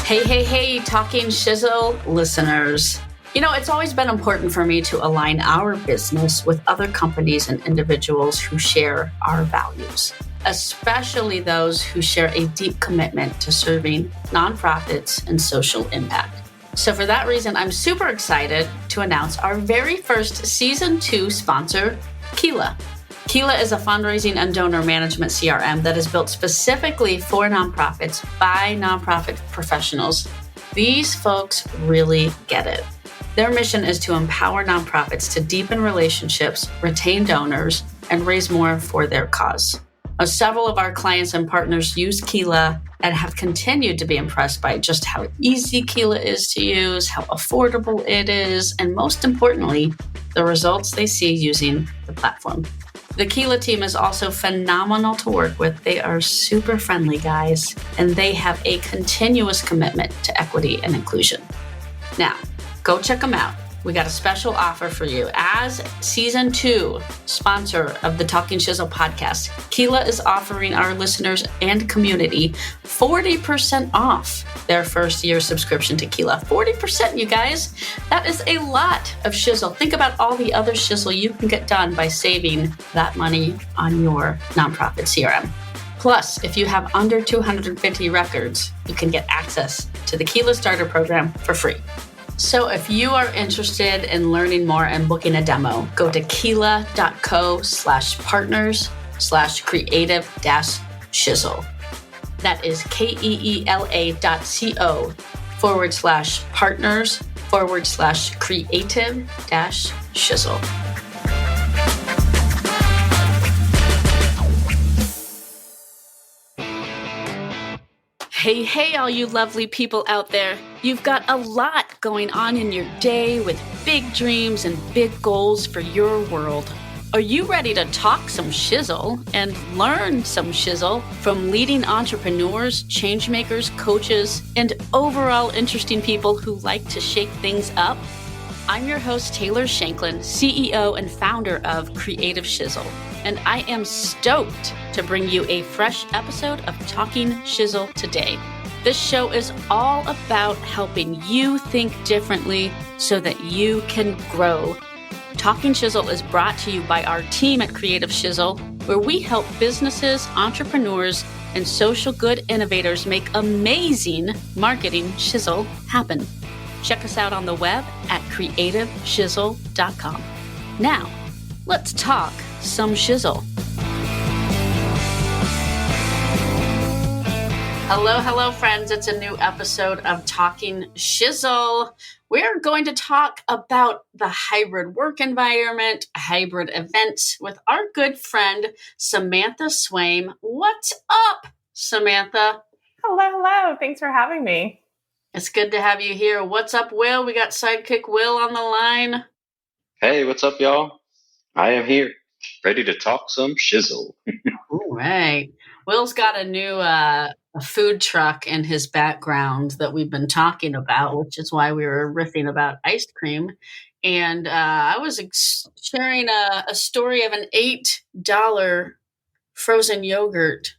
Hey, Talking Shizzle listeners. You know, it's always been important for me to align our business with other companies and individuals who share our values, especially those who share a deep commitment to serving nonprofits and social impact. So for that reason, I'm super excited to announce our very first Season 2 sponsor, Keela. Keela is a fundraising and donor management CRM that is built specifically for nonprofits by nonprofit professionals. These folks really get it. Their mission is to empower nonprofits to deepen relationships, retain donors, and raise more for their cause. Several of our clients and partners use Keela and have continued to be impressed by just how easy Keela is to use, how affordable it is, and most importantly, the results they see using the platform. The Keela team is also phenomenal to work with. They are super friendly guys, and they have a continuous commitment to equity and inclusion. Now, go check them out. We got a special offer for you. As Season 2 sponsor of the Talking Shizzle podcast, Keela is offering our listeners and community 40% off their first year subscription to Keela. 40%, you guys. That is a lot of shizzle. Think about all the other shizzle you can get done by saving that money on your nonprofit CRM. Plus, if you have under 250 records, you can get access to the Keela Starter Program for free. So if you are interested in learning more and booking a demo, go to keela.co/partners/creative-shizzle. That is keela.co/partners/creative-shizzle. Hey, all you lovely people out there. You've got a lot going on in your day with big dreams and big goals for your world. Are you ready to talk some shizzle and learn some shizzle from leading entrepreneurs, changemakers, coaches, and overall interesting people who like to shake things up? I'm your host, Taylor Shanklin, CEO and founder of Creative Shizzle, and I am stoked to bring you a fresh episode of Talking Shizzle today. This show is all about helping you think differently so that you can grow. Talking Shizzle is brought to you by our team at Creative Shizzle, where we help businesses, entrepreneurs, and social good innovators make amazing marketing shizzle happen. Check us out on the web at creativeshizzle.com. Now, let's talk some shizzle. Hello, friends. It's a new episode of Talking Shizzle. We're going to talk about the hybrid work environment, hybrid events with our good friend, Samantha Swaim. What's up, Samantha? Hello. Thanks for having me. It's good to have you here. What's up, Will? We got sidekick Will on the line. Hey, what's up, y'all? I am here, ready to talk some shizzle. All right. Will's got a new a food truck in his background that we've been talking about, which is why we were riffing about ice cream. And I was sharing a story of an $8 frozen yogurt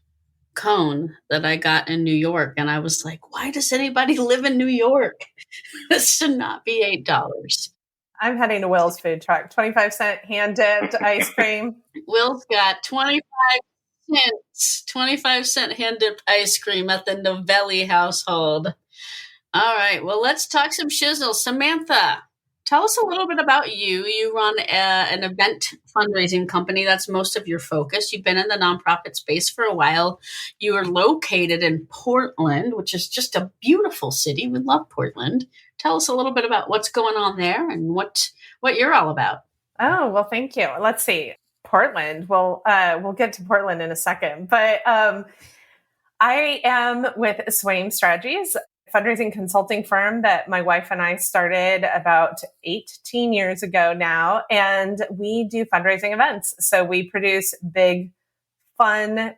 cone that I got in New York. And I was like, why does anybody live in New York? This should not be $8. I'm heading to Will's food truck. 25-cent hand-dipped ice cream. Will's got 25 cent hand-dipped ice cream at the Novelli household. All right, well, let's talk some shizzle. Samantha, tell us a little bit about you. You run an event fundraising company. That's most of your focus. You've been in the nonprofit space for a while. You are located in Portland, which is just a beautiful city. We love Portland. Tell us a little bit about what's going on there and what you're all about. Oh, well, thank you. Let's see. Portland. Well, we'll get to Portland in a second. But I am with Swaim Strategies, a fundraising consulting firm that my wife and I started about 18 years ago now. And we do fundraising events. So we produce big, fun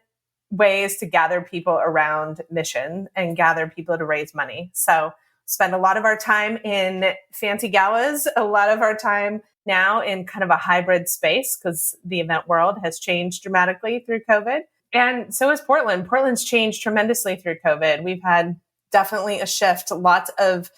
ways to gather people around mission and gather people to raise money. So spend a lot of our time in fancy galas, a lot of our time now in kind of a hybrid space because the event world has changed dramatically through COVID. And so has Portland. Portland's changed tremendously through COVID. We've had definitely a shift. Lots of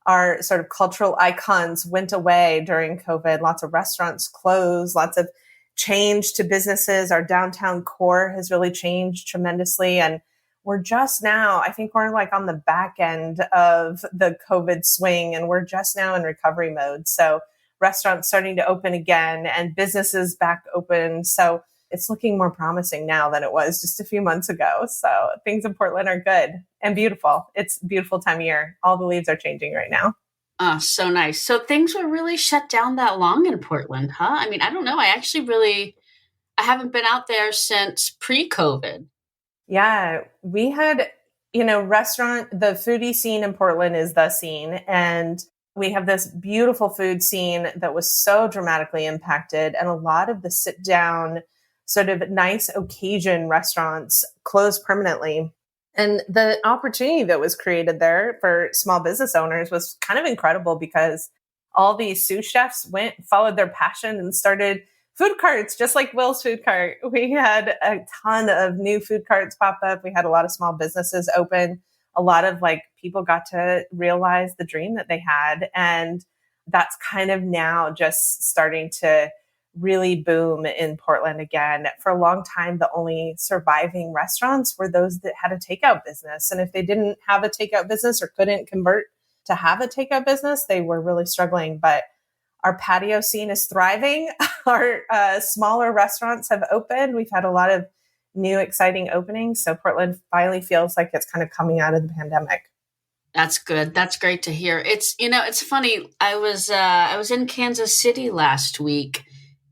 our sort of cultural icons went away during COVID. Lots of restaurants closed, lots of change to businesses. Our downtown core has really changed tremendously. And we're just now, I think we're like on the back end of the COVID swing, and we're just now in recovery mode. So restaurants starting to open again and businesses back open. So it's looking more promising now than it was just a few months ago. So things in Portland are good and beautiful. It's a beautiful time of year. All the leaves are changing right now. Oh, so nice. So things were really shut down that long in Portland, huh? I mean, I don't know. I haven't been out there since pre-COVID. Yeah, we had, the foodie scene in Portland is the scene. And we have this beautiful food scene that was so dramatically impacted. And a lot of the sit down, sort of nice occasion restaurants closed permanently. And the opportunity that was created there for small business owners was kind of incredible, because all these sous chefs followed their passion and started food carts, just like Will's food cart. We had a ton of new food carts pop up. We had a lot of small businesses open. A lot of people got to realize the dream that they had. And that's kind of now just starting to really boom in Portland again. For a long time, the only surviving restaurants were those that had a takeout business. And if they didn't have a takeout business or couldn't convert to have a takeout business, they were really struggling. But our patio scene is thriving. Our smaller restaurants have opened. We've had a lot of new, exciting openings. So Portland finally feels like it's kind of coming out of the pandemic. That's good. That's great to hear. It's funny. I was in Kansas City last week,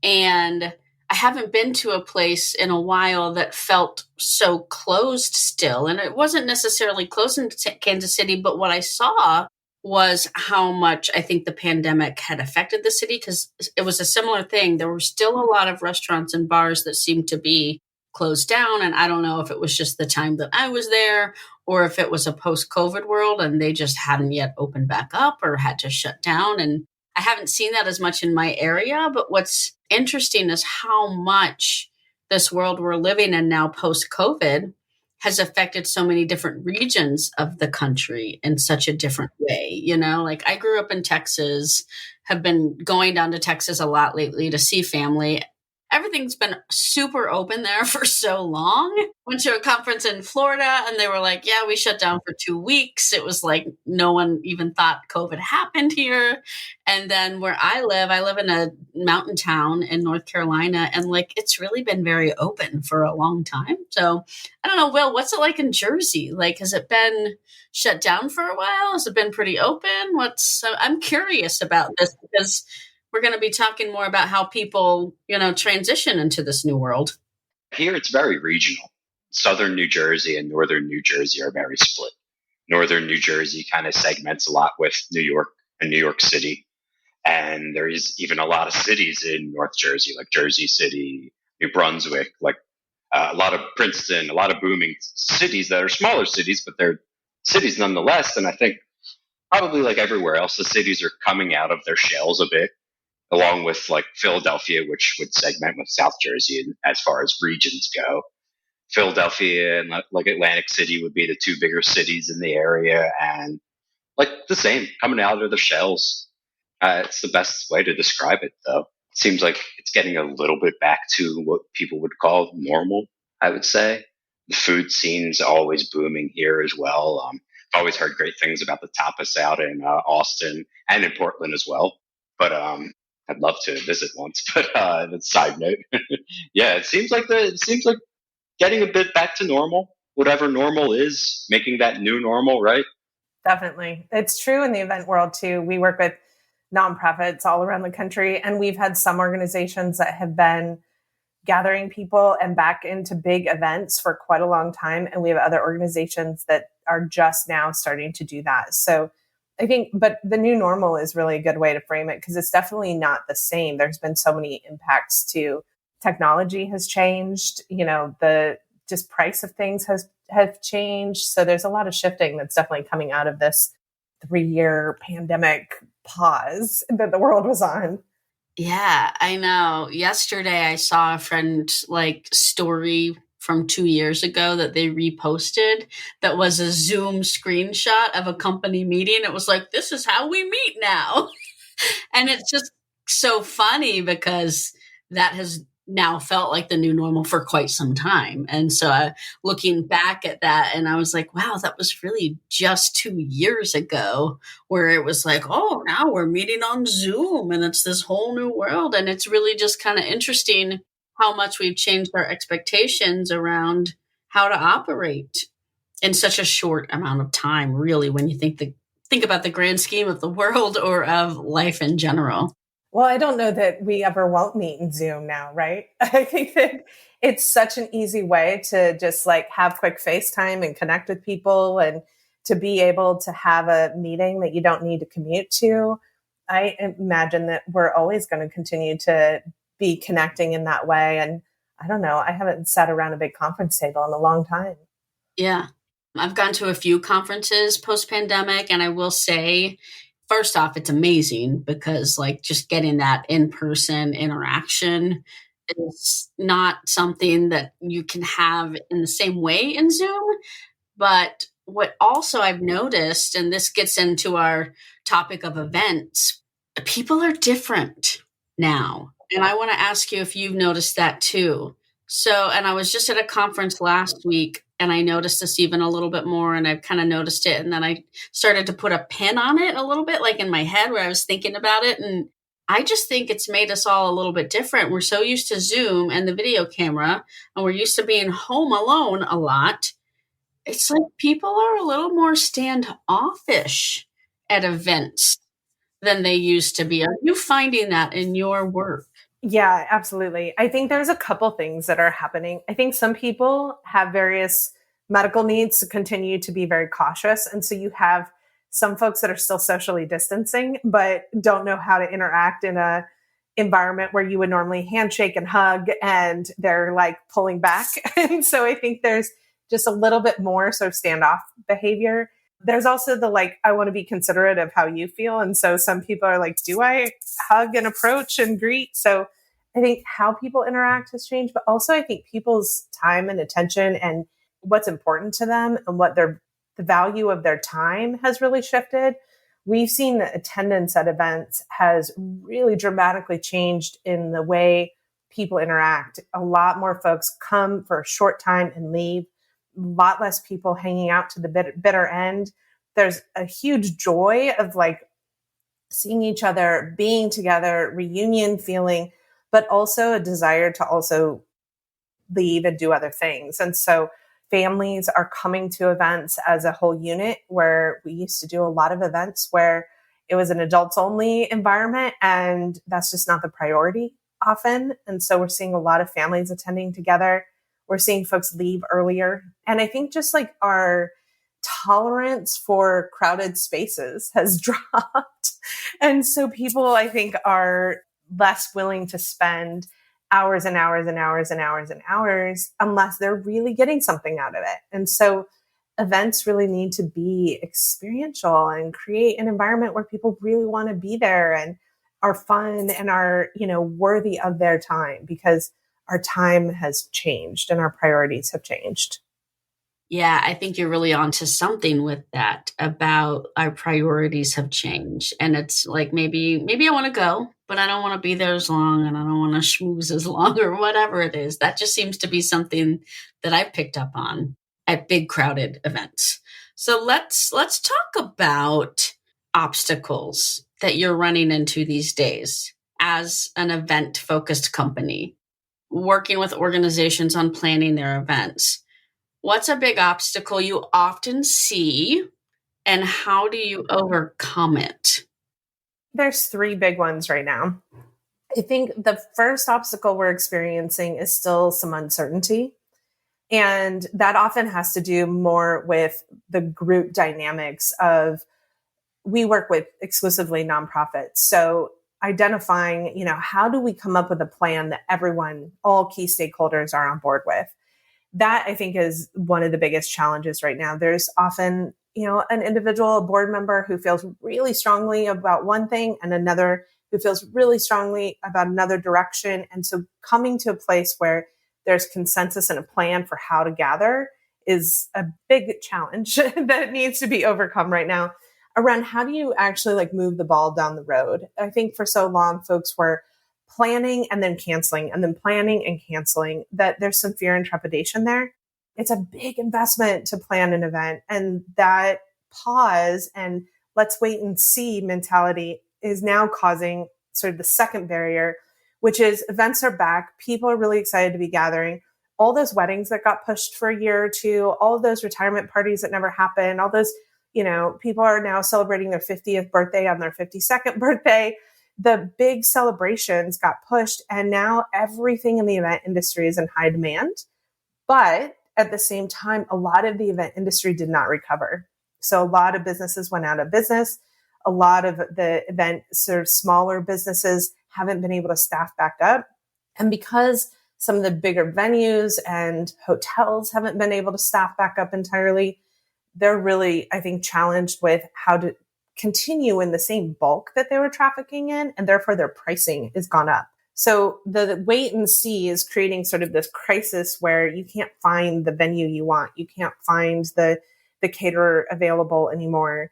and I haven't been to a place in a while that felt so closed still. And it wasn't necessarily closed in Kansas City, but what I saw was how much I think the pandemic had affected the city, because it was a similar thing. There were still a lot of restaurants and bars that seemed to be closed down. And I don't know if it was just the time that I was there, or if it was a post-COVID world and they just hadn't yet opened back up or had to shut down. And I haven't seen that as much in my area. But what's interesting is how much this world we're living in now post-COVID has affected so many different regions of the country in such a different way. I grew up in Texas, have been going down to Texas a lot lately to see family. Everything's been super open there for so long. Went to a conference in Florida and they were like, yeah, we shut down for 2 weeks. It was like no one even thought COVID happened here. And then where I live in a mountain town in North Carolina, and it's really been very open for a long time. So I don't know, Will, what's it like in Jersey? Has it been shut down for a while? Has it been pretty open? I'm curious about this, because we're going to be talking more about how people, transition into this new world. Here it's very regional. Southern New Jersey and Northern New Jersey are very split. Northern New Jersey kind of segments a lot with New York and New York City. And there is even a lot of cities in North Jersey, like Jersey City, New Brunswick, a lot of Princeton, a lot of booming cities that are smaller cities, but they're cities nonetheless. And I think probably like everywhere else, the cities are coming out of their shells a bit, along with Philadelphia, which would segment with South Jersey as far as regions go. Philadelphia and Atlantic City would be the two bigger cities in the area, and the same, coming out of the shells. It's the best way to describe it, though. It seems like it's getting a little bit back to what people would call normal, I would say. The food scene's always booming here as well. I've always heard great things about the tapas out in Austin and in Portland as well. But I'd love to visit once. But that's a side note. Yeah, it seems like getting a bit back to normal, whatever normal is, making that new normal, right? Definitely. It's true in the event world too. We work with nonprofits all around the country, and we've had some organizations that have been gathering people and back into big events for quite a long time. And we have other organizations that are just now starting to do that. So I think, but the new normal is really a good way to frame it, because it's definitely not the same. There's been so many impacts to technology has changed, the just price of things have changed. So there's a lot of shifting that's definitely coming out of this 3-year pandemic pause that the world was on. Yeah, I know. Yesterday I saw a friend story from 2 years ago that they reposted that was a Zoom screenshot of a company meeting. It was like, this is how we meet now. And it's just so funny because that has now felt like the new normal for quite some time. And so looking back at that, and I was like, wow, that was really just 2 years ago where it was like, oh, now we're meeting on Zoom and it's this whole new world. And it's really just kind of interesting how much we've changed our expectations around how to operate in such a short amount of time, really, when you think about the grand scheme of the world or of life in general. Well, I don't know that we ever won't meet in Zoom now, right? I think that it's such an easy way to just like have quick FaceTime and connect with people and to be able to have a meeting that you don't need to commute to. I imagine that we're always going to continue to be connecting in that way. And I don't know, I haven't sat around a big conference table in a long time. Yeah. I've gone to a few conferences post-pandemic, and I will say, first off, it's amazing because like just getting that in-person interaction is not something that you can have in the same way in Zoom. But what also I've noticed, and this gets into our topic of events, people are different now. And I want to ask you if you've noticed that too. So, and I was just at a conference last week and I noticed this even a little bit more, and I've kind of noticed it. And then I started to put a pin on it a little bit, like in my head where I was thinking about it. And I just think it's made us all a little bit different. We're so used to Zoom and the video camera, and we're used to being home alone a lot. It's like people are a little more standoffish at events than they used to be. Are you finding that in your work? Yeah, absolutely. I think there's a couple things that are happening. I think some people have various medical needs to continue to be very cautious. And so you have some folks that are still socially distancing, but don't know how to interact in a environment where you would normally handshake and hug, and they're like pulling back. And so I think there's just a little bit more sort of standoff behavior. There's also the like, I want to be considerate of how you feel. And so some people are like, do I hug and approach and greet? So I think how people interact has changed, but also I think people's time and attention and what's important to them and what the value of their time has really shifted. We've seen that attendance at events has really dramatically changed in the way people interact. A lot more folks come for a short time and leave. A lot less people hanging out to the bitter end. There's a huge joy of like seeing each other, being together, reunion feeling, but also a desire to also leave and do other things. And so families are coming to events as a whole unit, where we used to do a lot of events where it was an adults only environment, and that's just not the priority often. And so we're seeing a lot of families attending together. We're seeing folks leave earlier. And I think just like our tolerance for crowded spaces has dropped. And so people, I think, are less willing to spend hours and hours and hours and hours and hours unless they're really getting something out of it. And so events really need to be experiential and create an environment where people really want to be there and are fun and are, worthy of their time, because our time has changed and our priorities have changed. Yeah, I think you're really onto something with that about our priorities have changed. And it's like, maybe I want to go, but I don't want to be there as long, and I don't want to schmooze as long, or whatever it is. That just seems to be something that I've picked up on at big crowded events. So let's talk about obstacles that you're running into these days as an event focused company, working with organizations on planning their events. What's a big obstacle you often see, and how do you overcome it? There's three big ones right now. I think the first obstacle we're experiencing is still some uncertainty. And that often has to do more with the group dynamics of, we work with exclusively nonprofits. So identifying, how do we come up with a plan that everyone, all key stakeholders are on board with? That, I think, is one of the biggest challenges right now. There's often, an individual, a board member who feels really strongly about one thing and another who feels really strongly about another direction. And so coming to a place where there's consensus and a plan for how to gather is a big challenge that needs to be overcome right now around how do you actually like move the ball down the road. I think for so long, folks were planning and then canceling and then planning and canceling, that there's some fear and trepidation there. It's a big investment to plan an event, and that pause and let's wait and see mentality is now causing sort of the second barrier, which is events are back. People are really excited to be gathering. All those weddings that got pushed for a year or two, all of those retirement parties that never happened, all those, people are now celebrating their 50th birthday on their 52nd birthday. The big celebrations got pushed, and now everything in the event industry is in high demand. But at the same time, a lot of the event industry did not recover. So a lot of businesses went out of business. A lot of the event sort of smaller businesses haven't been able to staff back up. And because some of the bigger venues and hotels haven't been able to staff back up entirely, they're really, I think, challenged with how to continue in the same bulk that they were trafficking in, and therefore their pricing has gone up. So the wait and see is creating sort of this crisis where you can't find the venue you want. You can't find the caterer available anymore.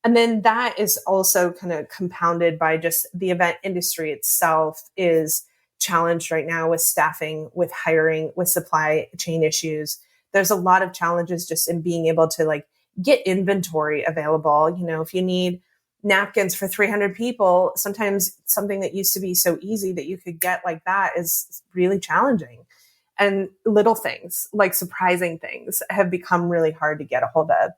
And then that is also kind of compounded by just the event industry itself is challenged right now with staffing, with hiring, with supply chain issues. There's a lot of challenges just in being able to like get inventory available. If you need napkins for 300 people, sometimes something that used to be so easy that you could get like that is really challenging. And little things like surprising things have become really hard to get a hold of.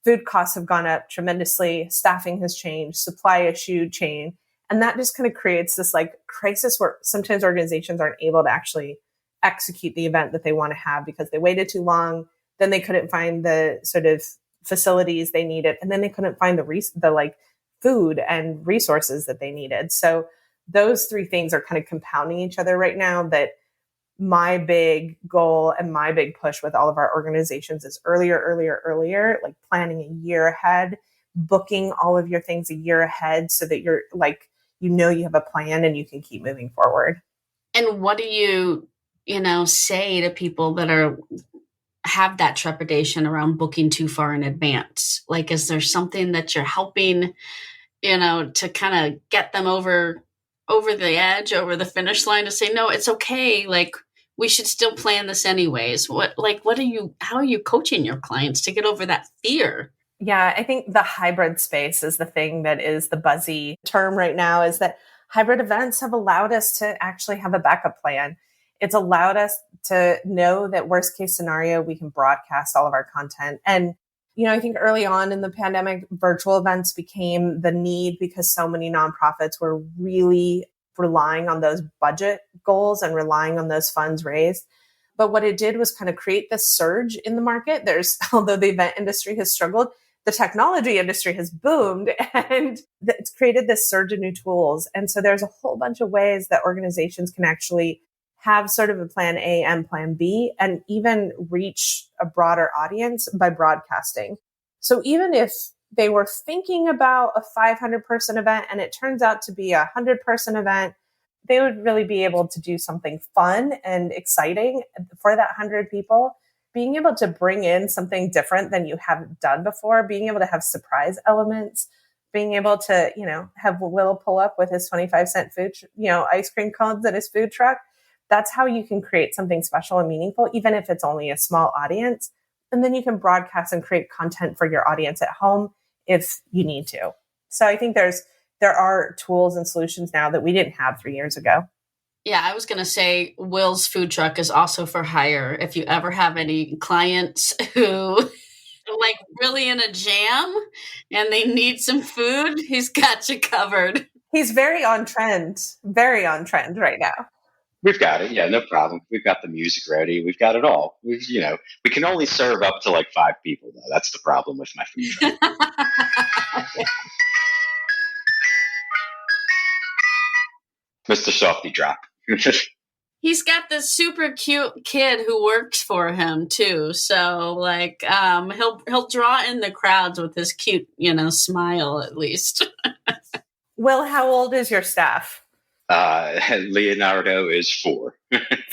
Food costs have gone up tremendously. Staffing has changed, supply issue chain. And that just kind of creates this like crisis where sometimes organizations aren't able to actually execute the event that they want to have because they waited too long. Then they couldn't find the sort of facilities they needed. And then they couldn't find the like food and resources that they needed. So those three things are kind of compounding each other right now. That my big goal and my big push with all of our organizations is earlier, like planning a year ahead, booking all of your things a year ahead so that you're like, you have a plan and you can keep moving forward. And what do you say to people that have that trepidation around booking too far in advance? Like, is there something that you're helping, to kind of get them over the edge, over the finish line to say, no, it's okay. Like, we should still plan this anyways. How are you coaching your clients to get over that fear? Yeah, I think the hybrid space is the thing that is the buzzy term right now, is that hybrid events have allowed us to actually have a backup plan. It's allowed us to know that worst case scenario, we can broadcast all of our content. And, I think early on in the pandemic, virtual events became the need because so many nonprofits were really relying on those budget goals and relying on those funds raised. But what it did was kind of create this surge in the market. Although the event industry has struggled, the technology industry has boomed, and it's created this surge of new tools. And so there's a whole bunch of ways that organizations can actually have sort of a plan A and plan B, and even reach a broader audience by broadcasting. So even if they were thinking about a 500 person event and it turns out to be a 100 person event, they would really be able to do something fun and exciting for that 100 people. Being able to bring in something different than you haven't done before, being able to have surprise elements, being able to, have Will pull up with his 25-cent food, ice cream cones at his food truck. That's how you can create something special and meaningful, even if it's only a small audience. And then you can broadcast and create content for your audience at home if you need to. So I think there are tools and solutions now that we didn't have 3 years ago. Yeah, I was going to say Will's food truck is also for hire. If you ever have any clients who like really in a jam and they need some food, he's got you covered. He's very on trend right now. We've got it. Yeah, no problem. We've got the music ready. We've got it all. We can only serve up to like 5 people, though. That's the problem with my food truck. Mr. Softy Drop. He's got this super cute kid who works for him too. So like, he'll draw in the crowds with his cute, smile at least. Will, how old is your staff? Leonardo is 4.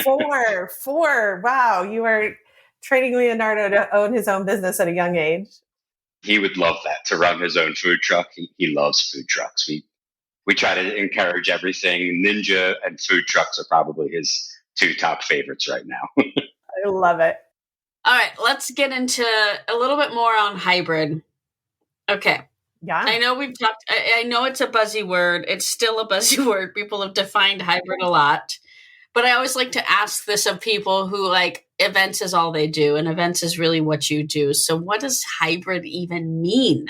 Four. Wow. You are training Leonardo to own his own business at a young age. He would love that, to run his own food truck. He loves food trucks. We try to encourage everything. Ninja and food trucks are probably his 2 top favorites right now. I love it. All right, let's get into a little bit more on hybrid. Okay. Yeah. I know we've talked, I know it's a buzzy word. It's still a buzzy word. People have defined hybrid a lot. But I always like to ask this of people who like events is all they do, and events is really what you do. So what does hybrid even mean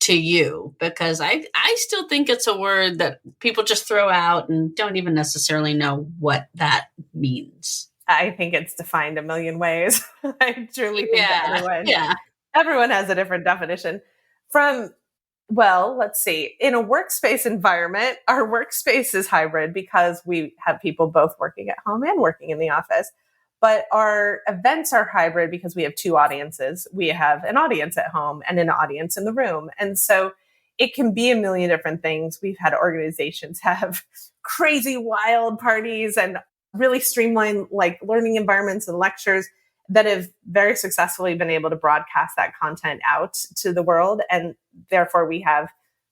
to you? Because I still think it's a word that people just throw out and don't even necessarily know what that means. I think it's defined a million ways. I truly think that everyone has a different definition. Let's see. In a workspace environment, our workspace is hybrid because we have people both working at home and working in the office. But our events are hybrid because we have 2 audiences. We have an audience at home and an audience in the room. And so it can be a million different things. We've had organizations have crazy, wild parties and really streamlined like learning environments and lectures that have very successfully been able to broadcast that content out to the world. And therefore we have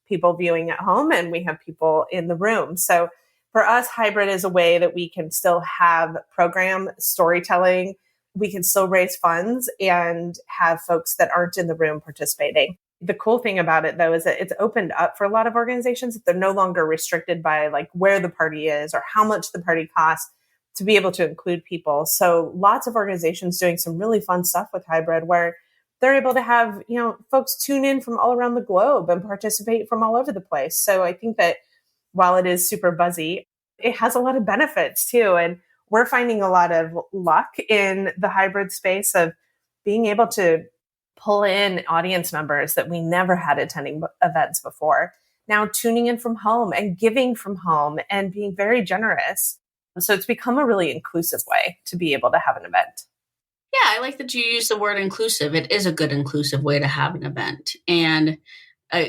people viewing at home and we have people in the room. So for us, hybrid is a way that we can still have program storytelling. We can still raise funds and have folks that aren't in the room participating. The cool thing about it, though, is that it's opened up for a lot of organizations. They're no longer restricted by like where the party is or how much the party costs to be able to include people. So lots of organizations doing some really fun stuff with hybrid where they're able to have, folks tune in from all around the globe and participate from all over the place. So I think that while it is super buzzy, it has a lot of benefits too. And we're finding a lot of luck in the hybrid space of being able to pull in audience members that we never had attending events before, now tuning in from home and giving from home and being very generous. So it's become a really inclusive way to be able to have an event. Yeah, I like that you use the word inclusive. It is a good inclusive way to have an event. And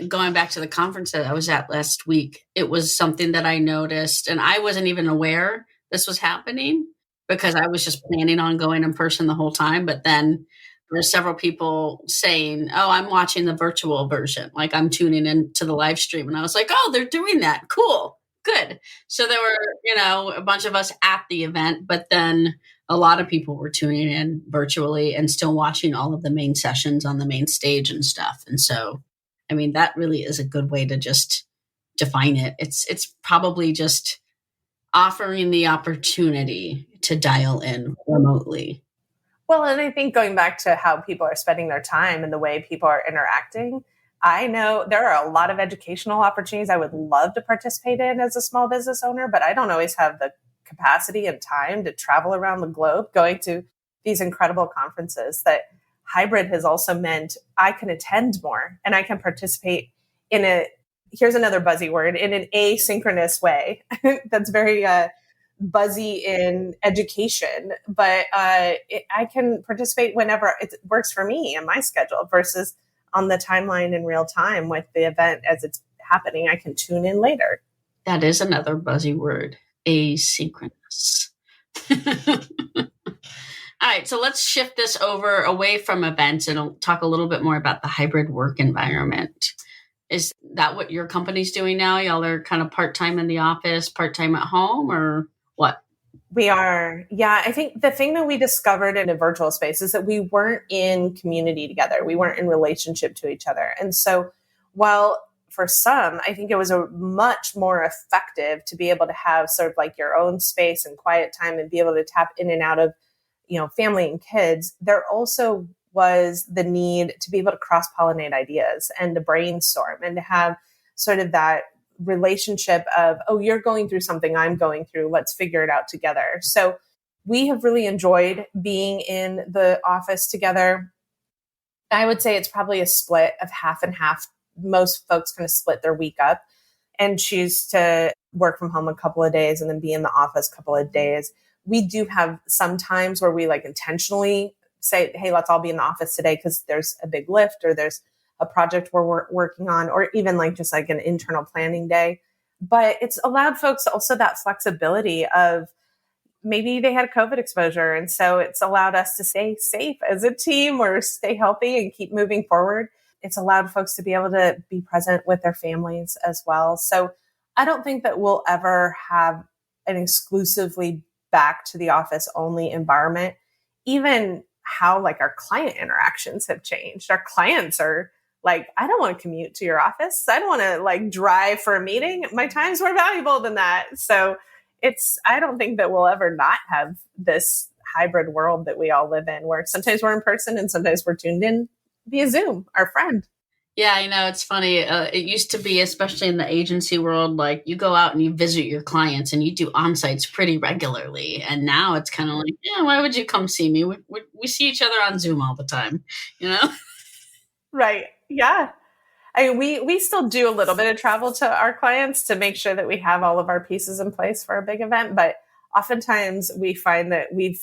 going back to the conference that I was at last week, it was something that I noticed, and I wasn't even aware this was happening because I was just planning on going in person the whole time. But then there were several people saying, "Oh, I'm watching the virtual version. Like I'm tuning into the live stream." And I was like, "Oh, they're doing that. Cool. Good." So there were, a bunch of us at the event, but then a lot of people were tuning in virtually and still watching all of the main sessions on the main stage and stuff. And so, I mean, that really is a good way to just define it. It's probably just offering the opportunity to dial in remotely. Well, and I think going back to how people are spending their time and the way people are interacting, I know there are a lot of educational opportunities I would love to participate in as a small business owner, but I don't always have the capacity and time to travel around the globe going to these incredible conferences. That hybrid has also meant I can attend more and I can participate in here's another buzzy word, in an asynchronous way. That's very buzzy in education, but I can participate whenever it works for me and my schedule versus on the timeline in real time with the event as it's happening. I can tune in later. That is another buzzy word, asynchronous. All right, so let's shift this away from events and talk a little bit more about the hybrid work environment. Is that what your company's doing now? Y'all are kind of part-time in the office, part-time at home, or what? We are. Yeah, I think the thing that we discovered in a virtual space is that we weren't in community together. We weren't in relationship to each other. And so while for some, I think it was a much more effective to be able to have sort of like your own space and quiet time and be able to tap in and out of, family and kids, there also was the need to be able to cross-pollinate ideas and to brainstorm and to have sort of that relationship of, oh, you're going through something I'm going through. Let's figure it out together. So we have really enjoyed being in the office together. I would say it's probably a split of half and half. Most folks kind of split their week up and choose to work from home a couple of days and then be in the office a couple of days. We do have some times where we like intentionally say, hey, let's all be in the office today because there's a big lift or there's a project we're working on, or even like just like an internal planning day. But it's allowed folks also that flexibility of maybe they had COVID exposure. And so it's allowed us to stay safe as a team or stay healthy and keep moving forward. It's allowed folks to be able to be present with their families as well. So I don't think that we'll ever have an exclusively back to the office only environment. Even how like our client interactions have changed. Our clients are like, I don't want to commute to your office. I don't want to like drive for a meeting. My time's more valuable than that. So I don't think that we'll ever not have this hybrid world that we all live in, where sometimes we're in person and sometimes we're tuned in via Zoom, our friend. Yeah, I know. It's funny. It used to be, especially in the agency world, like you go out and you visit your clients and you do on-sites pretty regularly. And now it's kind of like, yeah, why would you come see me? We see each other on Zoom all the time, you know? Right. Yeah. I mean, we still do a little bit of travel to our clients to make sure that we have all of our pieces in place for a big event. But oftentimes we find that we've,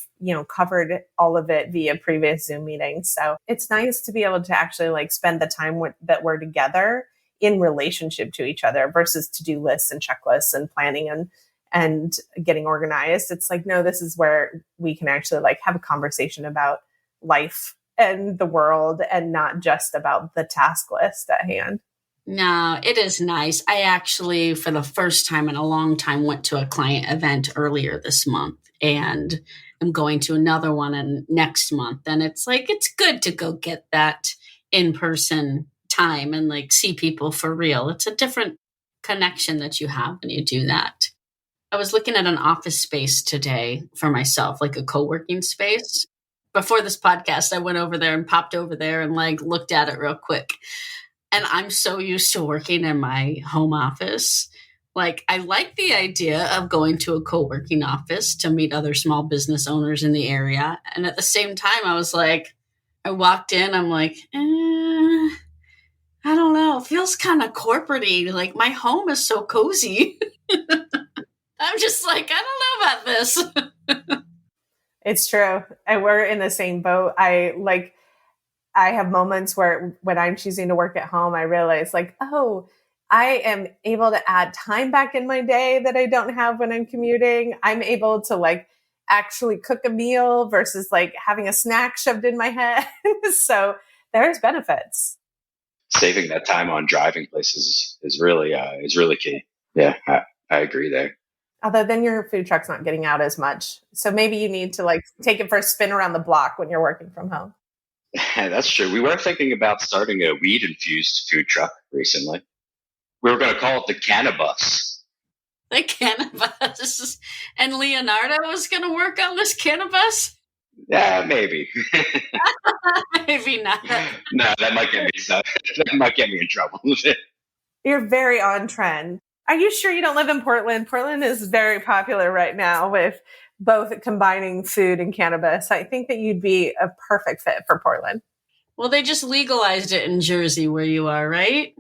covered all of it via previous Zoom meetings. So it's nice to be able to actually like spend the time that we're together in relationship to each other versus to-do lists and checklists and planning and getting organized. It's like, no, this is where we can actually like have a conversation about life and the world and not just about the task list at hand. No, it is nice. I actually, for the first time in a long time, went to a client event earlier this month, and I'm going to another one next month. And it's like, it's good to go get that in-person time and like see people for real. It's a different connection that you have when you do that. I was looking at an office space today for myself, like a co-working space. Before this podcast, I went over there and popped over there and like looked at it real quick. And I'm so used to working in my home office. Like, I like the idea of going to a co-working office to meet other small business owners in the area. And at the same time, I was like, I walked in, I'm like, I don't know. It feels kind of corporate-y. Like, my home is so cozy. I'm just like, I don't know about this. It's true. And we're in the same boat. I have moments where when I'm choosing to work at home, I realize like, oh, I am able to add time back in my day that I don't have when I'm commuting. I'm able to like actually cook a meal versus like having a snack shoved in my head. So there's benefits. Saving that time on driving places is really key. Yeah, I agree there. Although then your food truck's not getting out as much. So maybe you need to like take it for a spin around the block when you're working from home. That's true. We were thinking about starting a weed-infused food truck recently. We were going to call it the Cannabis. The Cannabis. And Leonardo was going to work on this Cannabis? Yeah, maybe. Maybe not. No, that might get me in trouble. You're very on trend. Are you sure you don't live in Portland? Portland is very popular right now with both combining food and cannabis. I think that you'd be a perfect fit for Portland. Well, they just legalized it in Jersey where you are, right?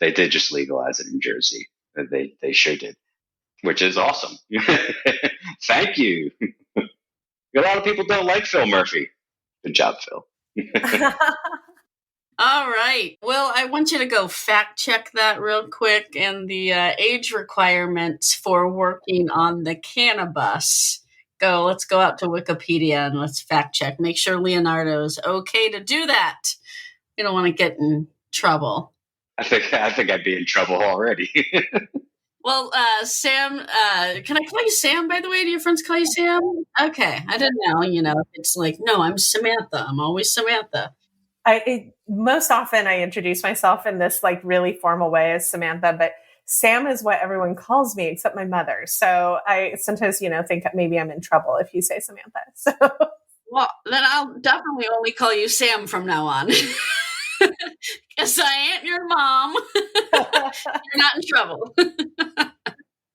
They did just legalize it in Jersey. They sure did, which is awesome. Thank you. A lot of people don't like Phil Murphy. Good job, Phil. All right. Well, I want you to go fact check that real quick and the age requirements for working on the Cannabis. Let's go out to Wikipedia and let's fact check. Make sure Leonardo's okay to do that. We don't want to get in trouble. I think I'd be in trouble already. Well, Sam, can I call you Sam, by the way? Do your friends call you Sam? Okay. I didn't know, it's like, no, I'm Samantha. I'm always Samantha. Most often I introduce myself in this like really formal way as Samantha, but Sam is what everyone calls me except my mother. So I sometimes, think maybe I'm in trouble if you say Samantha. So, well, then I'll definitely only call you Sam from now on. Because I ain't your mom. You're not in trouble.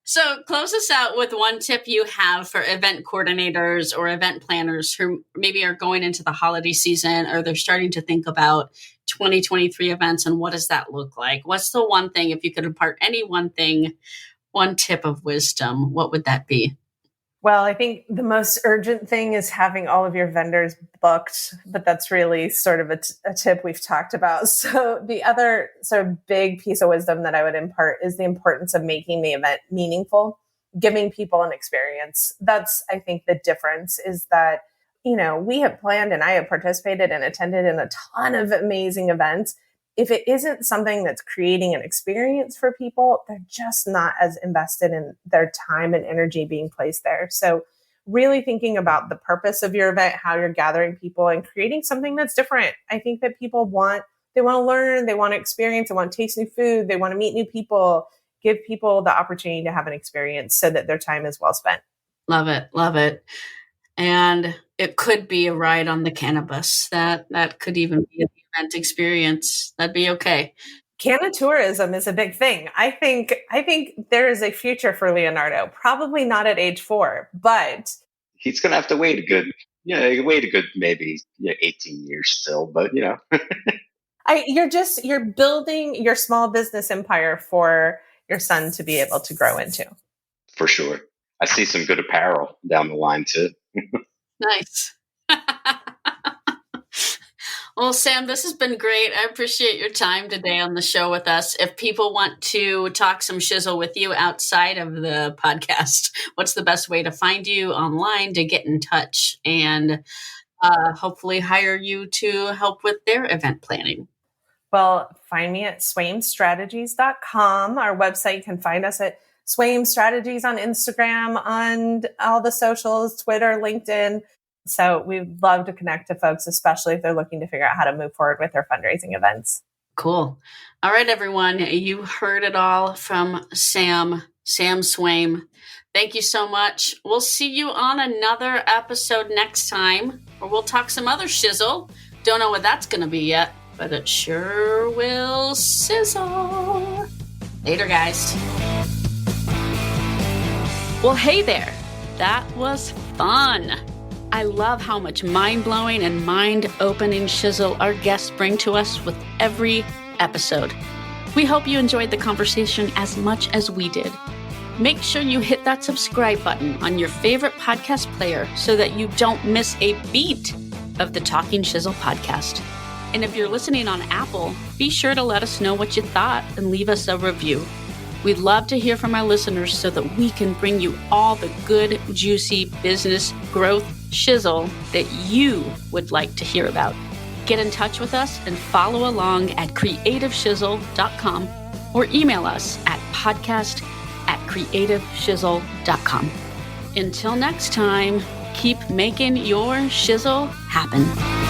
So close us out with one tip you have for event coordinators or event planners who maybe are going into the holiday season or they're starting to think about 2023 events and what does that look like? What's the one thing, if you could impart any one thing, one tip of wisdom, what would that be? Well, I think the most urgent thing is having all of your vendors booked, but that's really sort of a tip we've talked about. So the other sort of big piece of wisdom that I would impart is the importance of making the event meaningful, giving people an experience. That's, I think, the difference is that, we have planned and I have participated and attended in a ton of amazing events. If it isn't something that's creating an experience for people, they're just not as invested in their time and energy being placed there. So really thinking about the purpose of your event, how you're gathering people and creating something that's different. I think that people they want to learn, they want to experience, they want to taste new food, they want to meet new people, give people the opportunity to have an experience so that their time is well spent. Love it. Love it. And it could be a ride on the cannabis. That could even be an event experience. That'd be okay. Canna tourism is a big thing. I think there is a future for Leonardo. Probably not at age 4, but he's going to have to wait a good maybe 18 years still. But you're building your small business empire for your son to be able to grow into. For sure. I see some good apparel down the line too. Nice. Well, Sam, this has been great. I appreciate your time today on the show with us. If people want to talk some shizzle with you outside of the podcast, what's the best way to find you online, to get in touch, and hopefully hire you to help with their event planning? Well, find me at swaimstrategies.com. Our website, you can find us at Swaim Strategies on Instagram, on all the socials, Twitter, LinkedIn. So we'd love to connect to folks, especially if they're looking to figure out how to move forward with their fundraising events. Cool. All right, everyone. You heard it all from Sam Swaim. Thank you so much. We'll see you on another episode next time, or we'll talk some other shizzle. Don't know what that's going to be yet, but it sure will sizzle. Later, guys. Well, hey there. That was fun. I love how much mind-blowing and mind-opening shizzle our guests bring to us with every episode. We hope you enjoyed the conversation as much as we did. Make sure you hit that subscribe button on your favorite podcast player so that you don't miss a beat of the Talking Shizzle podcast. And if you're listening on Apple, be sure to let us know what you thought and leave us a review. We'd love to hear from our listeners so that we can bring you all the good, juicy business growth shizzle that you would like to hear about. Get in touch with us and follow along at creativeshizzle.com or email us at podcast@creativeshizzle.com. Until next time, keep making your shizzle happen.